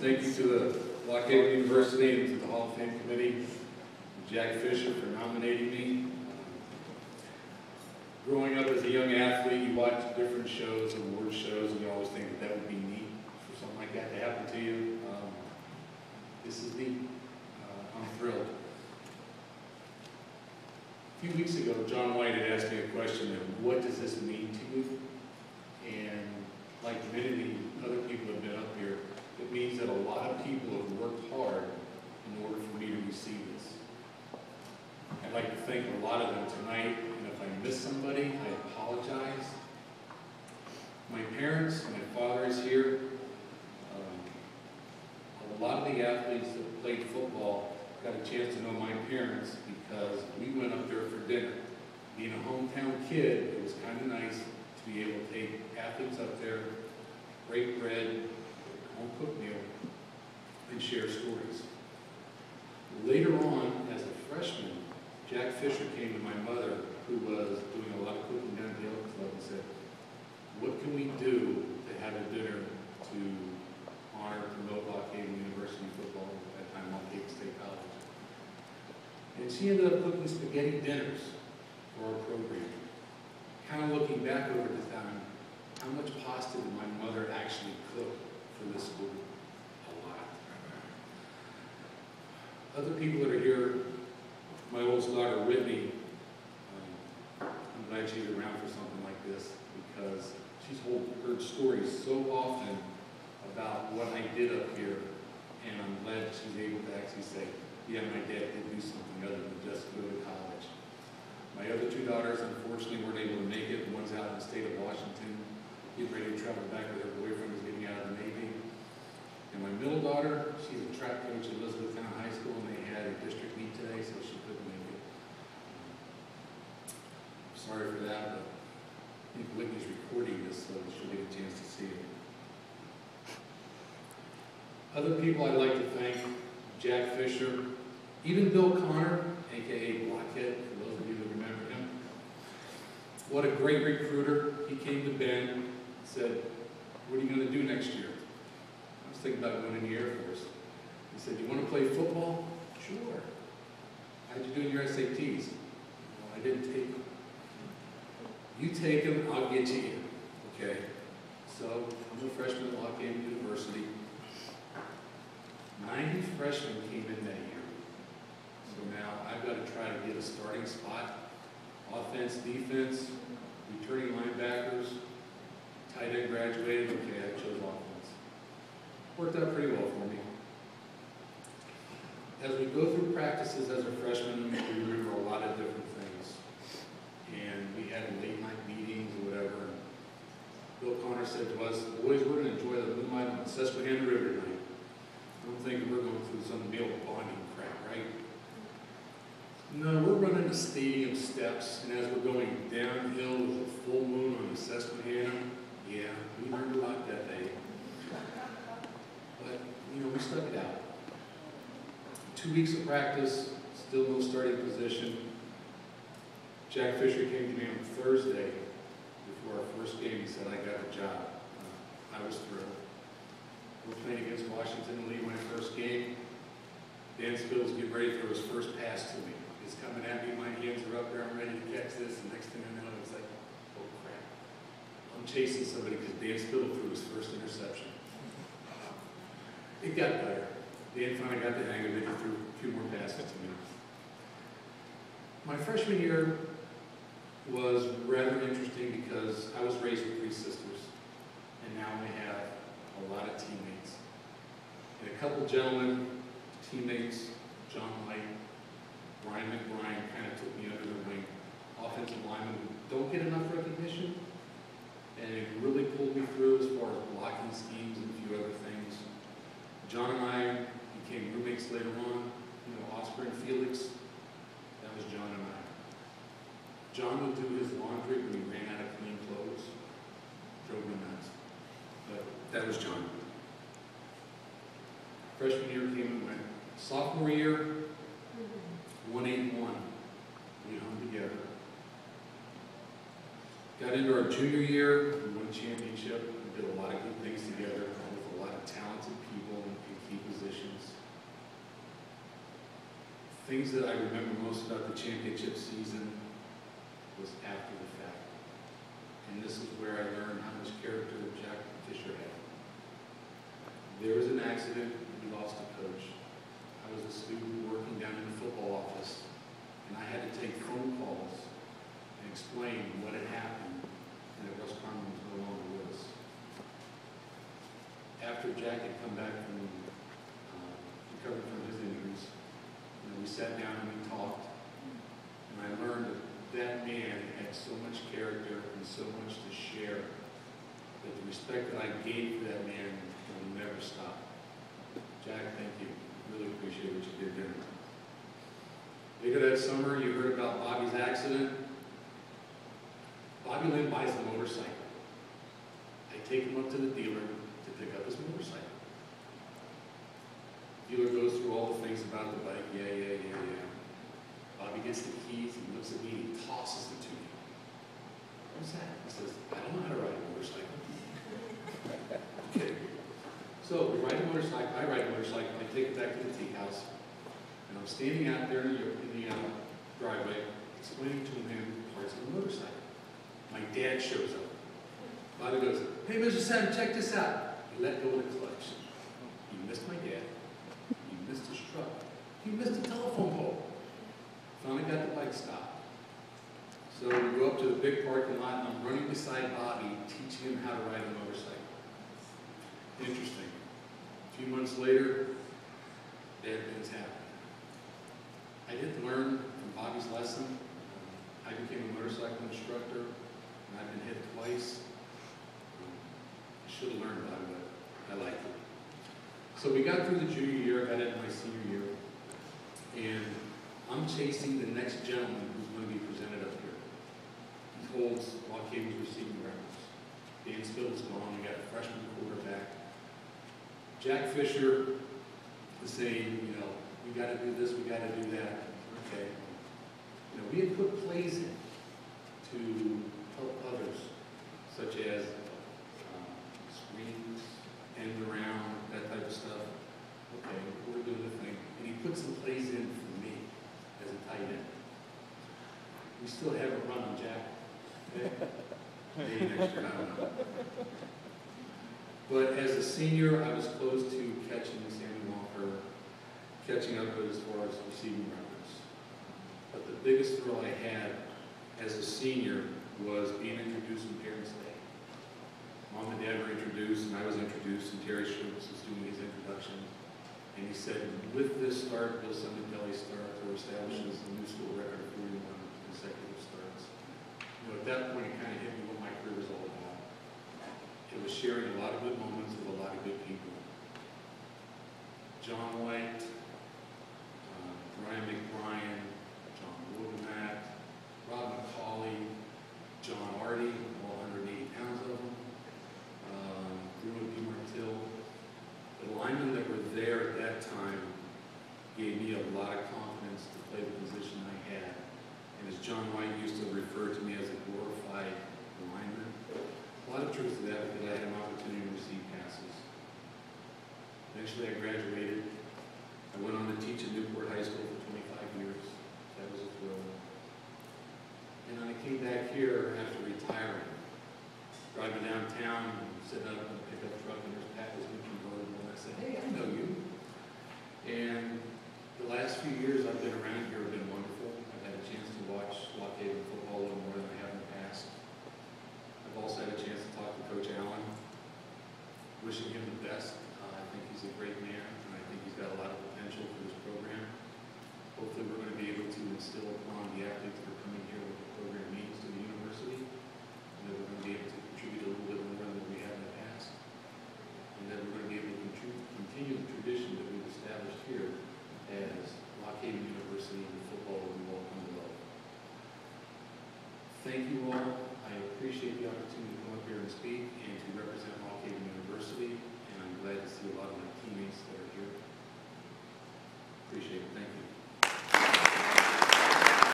Thank you to the Blockhaven University and to the Hall of Fame Committee, Jack Fisher, for nominating me. Growing up as a young athlete, you watch different shows, award shows, and you always think that that would be neat for something like that to happen to you. This is neat. I'm thrilled. A few weeks ago, John White had asked me a question of what does this mean to you? And like many of the other people who have been up here, it means that a lot of people have worked hard in order for me to receive this. I'd like to thank a lot of them tonight, and if I miss somebody, I apologize. My parents, my father is here. A lot of the athletes that played football got a chance to know my parents because we went up there for dinner. Being a hometown kid, it was kind of nice to be able to take athletes up there, break bread, home-cooked meal, and share stories. Later on, as a freshman, Jack Fisher came to my mother, who was doing a lot of cooking down at the Elks Club, and said, what can we do to have a dinner to honor and promote Blockhaven University football at that time, Blockhaven State College? And she ended up cooking spaghetti dinners for our program. Kind of looking back over the time, how much pasta did my mother actually cook for this school? A lot. Other people that are here, my oldest daughter, Whitney, I'm glad she's around for something like this because she's heard stories so often about what I did up here, and I'm glad she's able to actually say, yeah, my dad did do something other than just go to college. My other two daughters, unfortunately, weren't able to make it. One's out in the state of Washington, getting ready to travel back with her boyfriend who's getting out of the Navy. And my middle daughter, she's a track coach at Elizabethtown High School, and they had a district meet today, so she couldn't make it. Sorry for that, but I think Whitney's recording this, so she'll get a chance to see it. Other people I'd like to thank, Jack Fisher, even Bill Connor, aka Blockhead, for those of you that remember him. What a great recruiter. He came to Ben and said, what are you going to do next year? I was thinking about going in the Air Force. He said, you want to play football? Sure. How'd you do in your SATs? Well, I didn't take them. You take them, I'll get you in. Okay? So I'm a freshman at Blockhaven University. 90 freshmen came in that year. So now I've got to try to get a starting spot. Offense, defense, returning linebackers, tight end graduated. Okay, I chose offense. Worked out pretty well for me. As we go through practices as a freshman, we remember a lot of different things. And we had late night meetings or whatever. Bill Connor said to us, boys, we're going to enjoy the moonlight on the Susquehanna River tonight. I don't think we're going through some Bill bonding crap, right? No, we're running the stadium steps, and as we're going downhill with a full moon on the Susquehanna, yeah, we learned a lot that day. But, you know, we stuck it out. 2 weeks of practice, still no starting position. Jack Fisher came to me on Thursday before our first game. He said, I got a job. I was thrilled. We're playing against Washington Lee, my first game. Dan Spill's getting ready for his first pass to me. He's coming at me, my hands are up there, I'm ready to catch this, and next thing I know, it's like, oh crap. I'm chasing somebody because Dan Spill threw his first interception. It got better. Dan finally got the hang of it and threw a few more passes to me. My freshman year was rather interesting because I was raised with 3 sisters, and now I have a lot of teammates. And a couple gentlemen, teammates, John White, Brian McBride, kind of took me under their wing. Offensive linemen who don't get enough recognition, and it really pulled me through as far as blocking schemes and a few other things. John and I became roommates later on. You know, Oscar and Felix, that was John and I. John would do his laundry when he ran out of clean clothes. Drove me nuts. But that was John. Freshman year came and went. Sophomore year, 1-8-1. We hung together. Got into our junior year, we won a championship. We did a lot of good things together with a lot of talented people and things that I remember most about the championship season was after the fact. And this is where I learned how much character Jack Fisher had. There was an accident, we lost a coach. I was a student working down in the football office, and I had to take phone calls and explain what had happened and that Russ Carmen was no longer with us. After Jack had come back from recovered from his injuries, we sat down and we talked, and I learned that that man had so much character and so much to share that the respect that I gave to that man will never stop. Jack, thank you. Really appreciate what you did there. Later that summer, you heard about Bobby's accident. Bobby Lynn buys the motorcycle. I take him up to the dealer to pick up his motorcycle. Dealer goes through all the things about the bike. Yeah. Bobby gets the keys, he looks at me, he tosses it to me. What's that? He says, I don't know how to ride a motorcycle. Okay. So we ride a motorcycle, I ride a motorcycle, I take it back to the tea house, and I'm standing out there in the driveway explaining to him parts of the motorcycle. My dad shows up. Bobby goes, hey, Mr. Sam, check this out. He let go of the clutch. He missed my dad. He missed his truck. He missed the telephone pole. Finally got the bike stopped. So we go up to the big parking lot, and I'm running beside Bobby, teaching him how to ride a motorcycle. Interesting. A few months later, bad things happened. I didn't learn from Bobby's lesson. I became a motorcycle instructor, and I've been hit twice. I should have learned about it, but I liked it. So we got through the junior year, got into my senior year, and I'm chasing the next gentleman who's going to be presented up here. He holds Waukegan's receiving records. Dan Spill's gone, we got a freshman quarterback. Jack Fisher was saying, we got to do this, we got to do that. Okay. We had put plays in to help others, such as screens, end around, that type of stuff. Okay, we're doing the thing. And he put some plays in for me as a tight end. We still haven't run on Jack. Okay? Maybe next year, I don't know. But as a senior, I was close to catching Sammy Walker, catching up as far as receiving records. But the biggest thrill I had as a senior was being introduced on Parents' Day. Mom and Dad were introduced, and I was introduced, and Terry Schultz was doing his introduction. And he said, with this start, Bill Sementelli establishes the new school record of 41 consecutive starts. At that point, it kind of hit me what my career was all about. It was sharing a lot of good moments with a lot of good people. John White, Brian McBrien, John Woodmack, Rob McCauley, John Artie, all 180 pounds of them, Bruno DiMartil. The linemen that were there at that time gave me a lot of confidence to play the position I had. And as John White used to refer to me as a glorified lineman, a lot of truth to that because I had an opportunity to receive passes. Eventually I graduated. I went on to teach at Newport High School for 25 years. That was a thrill. And then I came back here after retiring, driving downtown, sitting up in a pickup truck, and there's Pat was new convertible, and I said, hey, I know you. And the last few years I've been around here have been wonderful. I've had a chance to watch Waukegan football a little more than I have in the past. I've also had a chance to talk to Coach Allen, wishing him the best. I think he's a great man, and I think he's got a lot of potential for this program. Hopefully we're going to be able to instill upon the athletes that are coming here what the program means to the university, and that we're going to be able to contribute a little bit more than we have in the past, and that we're going to be able to continue the tradition that we've established here as Waukegan University and the football that we've all come to love. Thank you all. I appreciate the opportunity to come up here and speak and to represent Waukegan University, and I'm glad to see a lot of my teammates that are here. Appreciate it. Thank you.